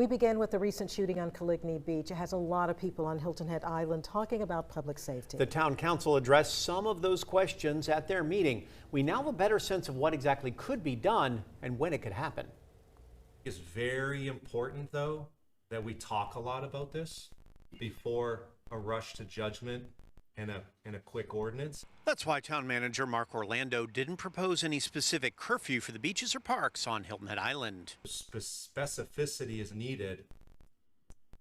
We begin with the recent shooting on Coligny Beach. It has a lot of people on Hilton Head Island talking about public safety. The town council addressed some of those questions at their meeting. We now have a better sense of what exactly could be done and when it could happen. It's very important, though, that we talk a lot about this before a rush to judgment and a quick ordinance. That's why town manager Mark Orlando didn't propose any specific curfew for the beaches or parks on Hilton Head Island. Specificity is needed.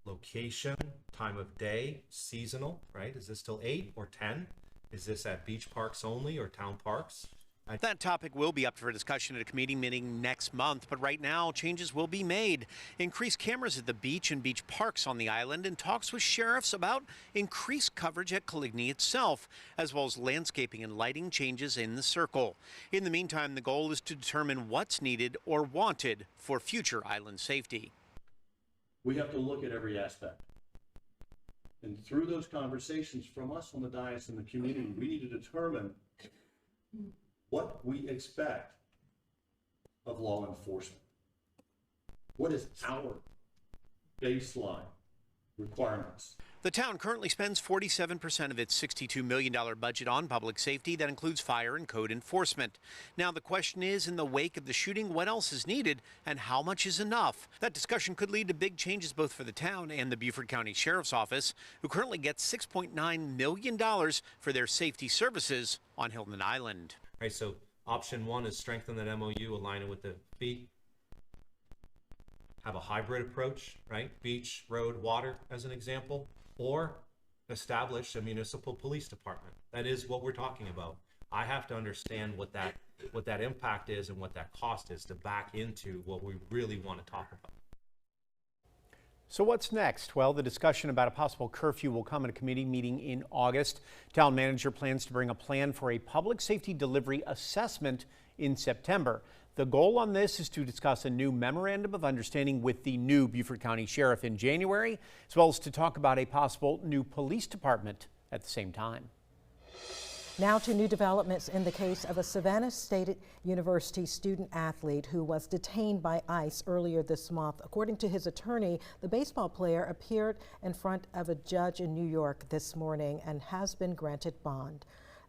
Location, time of day, seasonal, right? Is this till 8 or 10? Is this at beach parks only or town parks? That topic will be up for discussion at a committee meeting next month, but right now changes will be made. Increased cameras at the beach and beach parks on the island, and talks with sheriffs about increased coverage at Coligny itself, as well as landscaping and lighting changes in the circle. In the meantime, the goal is to determine what's needed or wanted for future island safety. We have to look at every aspect. And through those conversations from us on the dais and the community, we need to determine what we expect of law enforcement. What is our baseline requirements? The town currently spends 47% of its $62 million budget on public safety. That includes fire and code enforcement. Now the question is, in the wake of the shooting, what else is needed and how much is enough? That discussion could lead to big changes both for the town and the Beaufort County Sheriff's Office, who currently gets $6.9 million for their safety services on Hilton Island. Right, so option one is strengthen that MOU, align it with the fee. Have a hybrid approach, right? Beach, road, water as an example, or establish a municipal police department. That is what we're talking about. I have to understand what that impact is and what that cost is to back into what we really want to talk about. So what's next? Well, the discussion about a possible curfew will come at a committee meeting in August. Town manager plans to bring a plan for a public safety delivery assessment in September. The goal on this is to discuss a new memorandum of understanding with the new Beaufort County Sheriff in January, as well as to talk about a possible new police department at the same time. Now to new developments in the case of a Savannah State University student athlete who was detained by ICE earlier this month. According to his attorney, the baseball player appeared in front of a judge in New York this morning and has been granted bond.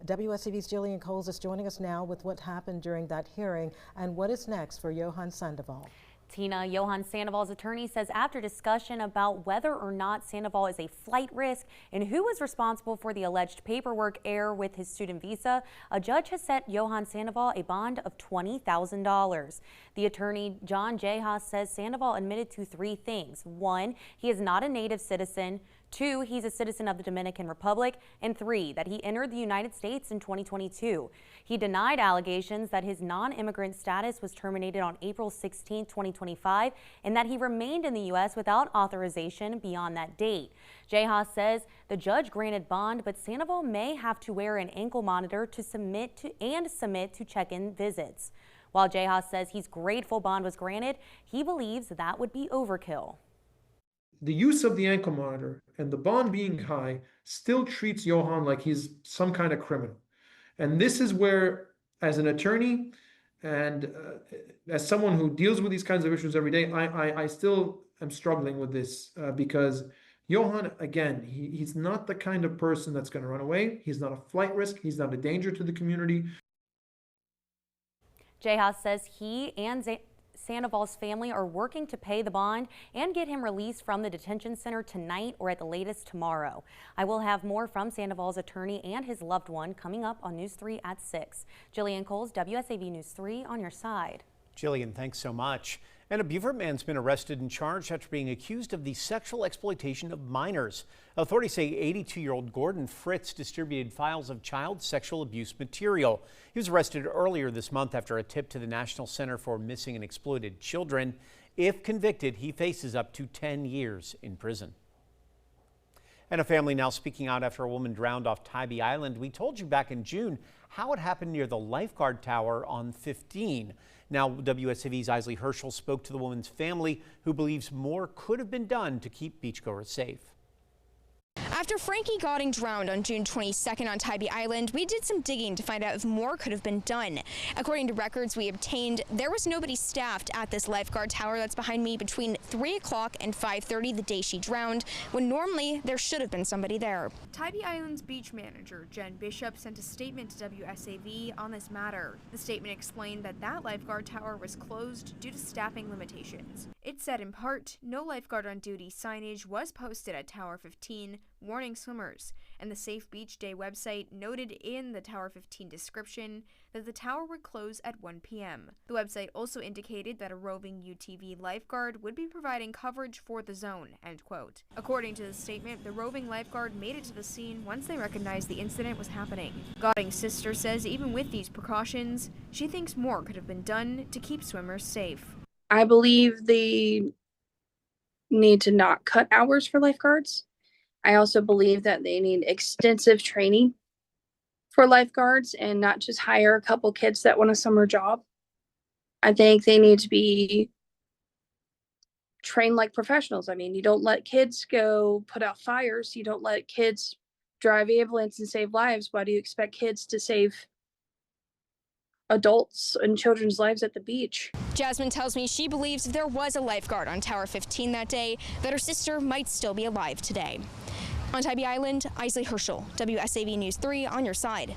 WSAV's Jillian Coles is joining us now with what happened during that hearing and what is next for Johan Sandoval. Tina, Johan Sandoval's attorney says after discussion about whether or not Sandoval is a flight risk and who was responsible for the alleged paperwork error with his student visa, a judge has set Johan Sandoval a bond of $20,000. The attorney, John Jejas, says Sandoval admitted to 3 things. 1, he is not a native citizen. 2, he's a citizen of the Dominican Republic, and 3, that he entered the United States in 2022. He denied allegations that his non-immigrant status was terminated on April 16, 2025, and that he remained in the U.S. without authorization beyond that date. Jejas says the judge granted bond, but Sandoval may have to wear an ankle monitor to submit to check-in visits. While Jejas says he's grateful bond was granted, he believes that would be overkill. The use of the ankle monitor and the bond being high still treats Johan like he's some kind of criminal. And this is where, as an attorney and as someone who deals with these kinds of issues every day, I still am struggling with this because Johan, again, he's not the kind of person that's going to run away. He's not a flight risk. He's not a danger to the community. Jejas says he and Sandoval's family are working to pay the bond and get him released from the detention center tonight or at the latest tomorrow. I will have more from Sandoval's attorney and his loved one coming up on News 3 at 6. Jillian Coles, WSAV News 3 on your side. Jillian, thanks so much. And a Beaufort man's been arrested and charged after being accused of the sexual exploitation of minors. Authorities say 82-year-old Gordon Fritz distributed files of child sexual abuse material. He was arrested earlier this month after a tip to the National Center for Missing and Exploited Children. If convicted, he faces up to 10 years in prison. And a family now speaking out after a woman drowned off Tybee Island. We told you back in June how it happened near the lifeguard tower on 15. Now, WSAV's Isley Herschel spoke to the woman's family, who believes more could have been done to keep beachgoers safe. After Frankie Godding drowned on June 22nd on Tybee Island, we did some digging to find out if more could have been done. According to records we obtained, there was nobody staffed at this lifeguard tower that's behind me between 3 o'clock and 5:30 the day she drowned, when normally there should have been somebody there. Tybee Island's beach manager, Jen Bishop, sent a statement to WSAV on this matter. The statement explained that that lifeguard tower was closed due to staffing limitations. It said in part, no lifeguard on duty signage was posted at Tower 15, warning swimmers, and the Safe Beach Day website noted in the Tower 15 description that the tower would close at 1 p.m. The website also indicated that a roving UTV lifeguard would be providing coverage for the zone, end quote. According to the statement, the roving lifeguard made it to the scene once they recognized the incident was happening. Godding's sister says even with these precautions, she thinks more could have been done to keep swimmers safe. I believe they need to not cut hours for lifeguards. I also believe that they need extensive training for lifeguards and not just hire a couple kids that want a summer job. I think they need to be trained like professionals. I mean, you don't let kids go put out fires. You don't let kids drive ambulance and save lives. Why do you expect kids to save adults and children's lives at the beach? Jasmine tells me she believes if there was a lifeguard on Tower 15 that day, that her sister might still be alive today. On Tybee Island, Isley Herschel, WSAV News 3 on your side.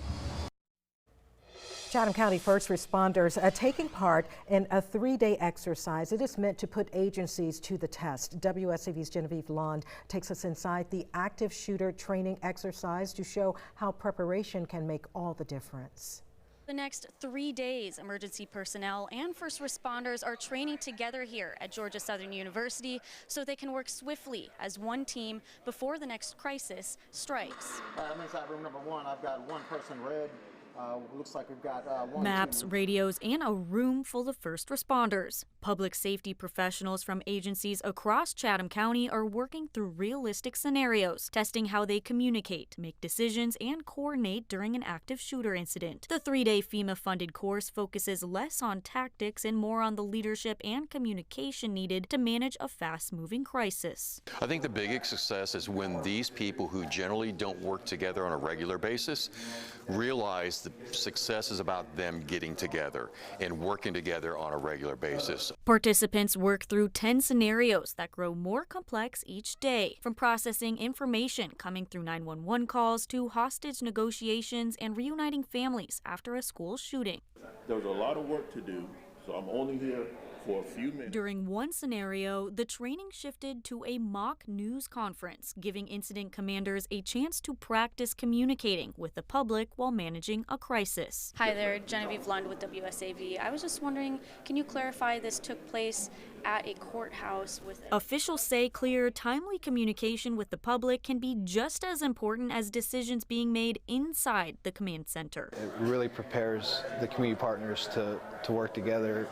Chatham County first responders are taking part in a 3-day exercise. It is meant to put agencies to the test. WSAV's Genevieve Lund takes us inside the active shooter training exercise to show how preparation can make all the difference. The next 3 days, emergency personnel and first responders are training together here at Georgia Southern University so they can work swiftly as one team before the next crisis strikes. I'm inside room number 1. I've got one person red. Looks like we've got one. Maps, radios, and a room full of first responders. Public safety professionals from agencies across Chatham County are working through realistic scenarios, testing how they communicate, make decisions, and coordinate during an active shooter incident. The 3-day FEMA-funded course focuses less on tactics and more on the leadership and communication needed to manage a fast-moving crisis. I think the biggest success is when these people who generally don't work together on a regular basis realize the success is about them getting together and working together on a regular basis. Participants work through 10 scenarios that grow more complex each day, from processing information coming through 911 calls to hostage negotiations and reuniting families after a school shooting. There's a lot of work to do, so I'm only here for a few minutes. During one scenario, the training shifted to a mock news conference, giving incident commanders a chance to practice communicating with the public while managing a crisis. Hi there, Genevieve Lund with WSAV. I was just wondering, can you clarify this took place at a courthouse with... Officials say clear, timely communication with the public can be just as important as decisions being made inside the command center. It really prepares the community partners to work together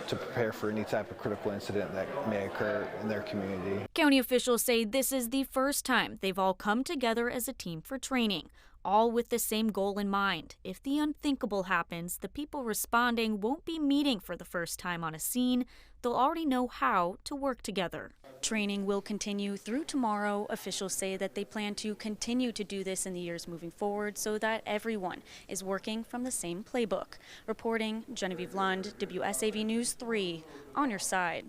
to prepare for any type of critical incident that may occur in their community. County officials say this is the first time they've all come together as a team for training, all with the same goal in mind. If the unthinkable happens, the people responding won't be meeting for the first time on a scene. They'll already know how to work together. Training will continue through tomorrow. Officials say that they plan to continue to do this in the years moving forward so that everyone is working from the same playbook. Reporting, Genevieve Lund, WSAV News 3, on your side.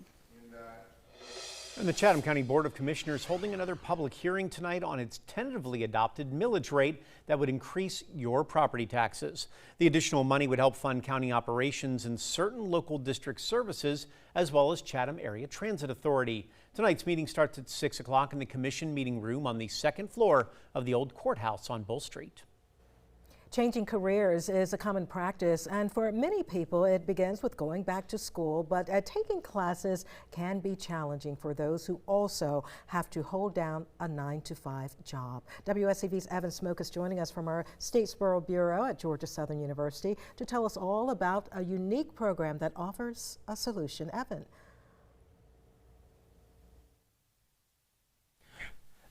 And the Chatham County Board of Commissioners holding another public hearing tonight on its tentatively adopted millage rate that would increase your property taxes. The additional money would help fund county operations and certain local district services, as well as Chatham Area Transit Authority. Tonight's meeting starts at 6 o'clock in the Commission meeting room on the second floor of the old courthouse on Bull Street. Changing careers is a common practice, and for many people it begins with going back to school, but taking classes can be challenging for those who also have to hold down a 9-to-5 job. WSAV's Evan Smoke is joining us from our Statesboro Bureau at Georgia Southern University to tell us all about a unique program that offers a solution. Evan.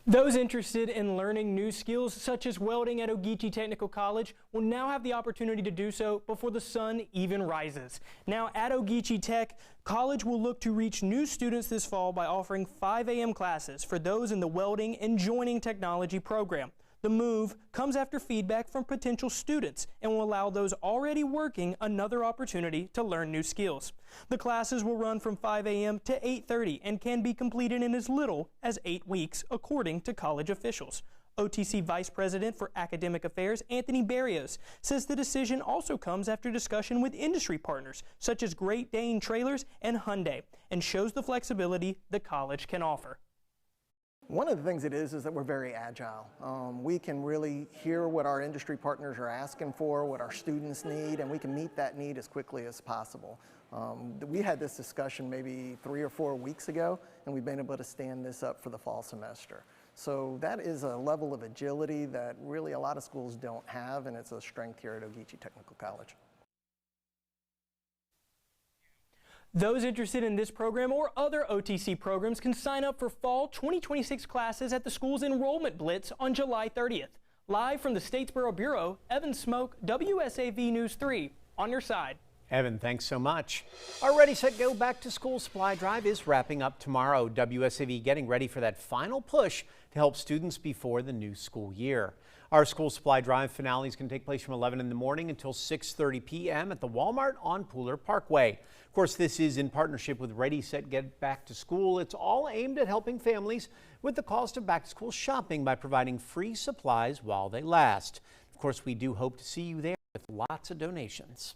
Those interested in learning new skills such as welding at Ogeechee Technical College will now have the opportunity to do so before the sun even rises. Now at Ogeechee Tech, college will look to reach new students this fall by offering 5 a.m. classes for those in the welding and joining technology program. The move comes after feedback from potential students and will allow those already working another opportunity to learn new skills. The classes will run from 5 a.m. to 8:30 and can be completed in as little as 8 weeks, according to college officials. OTC Vice President for Academic Affairs, Anthony Barrios, says the decision also comes after discussion with industry partners such as Great Dane Trailers and Hyundai, and shows the flexibility the college can offer. One of the things it is that we're very agile. We can really hear what our industry partners are asking for, what our students need, and we can meet that need as quickly as possible. We had this discussion maybe 3 or 4 weeks ago, and we've been able to stand this up for the fall semester. So that is a level of agility that really a lot of schools don't have, and it's a strength here at Ogeechee Technical College. Those interested in this program or other OTC programs can sign up for fall 2026 classes at the school's enrollment blitz on July 30th. Live from the Statesboro Bureau, Evan Smoke, WSAV News 3, on your side. Evan, thanks so much. Our Ready, Set, Go back to school supply drive is wrapping up tomorrow. WSAV getting ready for that final push to help students before the new school year. Our school supply drive finales can take place from 11 in the morning until 6:30 p.m. at the Walmart on Pooler Parkway. Of course, this is in partnership with Ready, Set, Get Back to School. It's all aimed at helping families with the cost of back to school shopping by providing free supplies while they last. Of course, we do hope to see you there with lots of donations.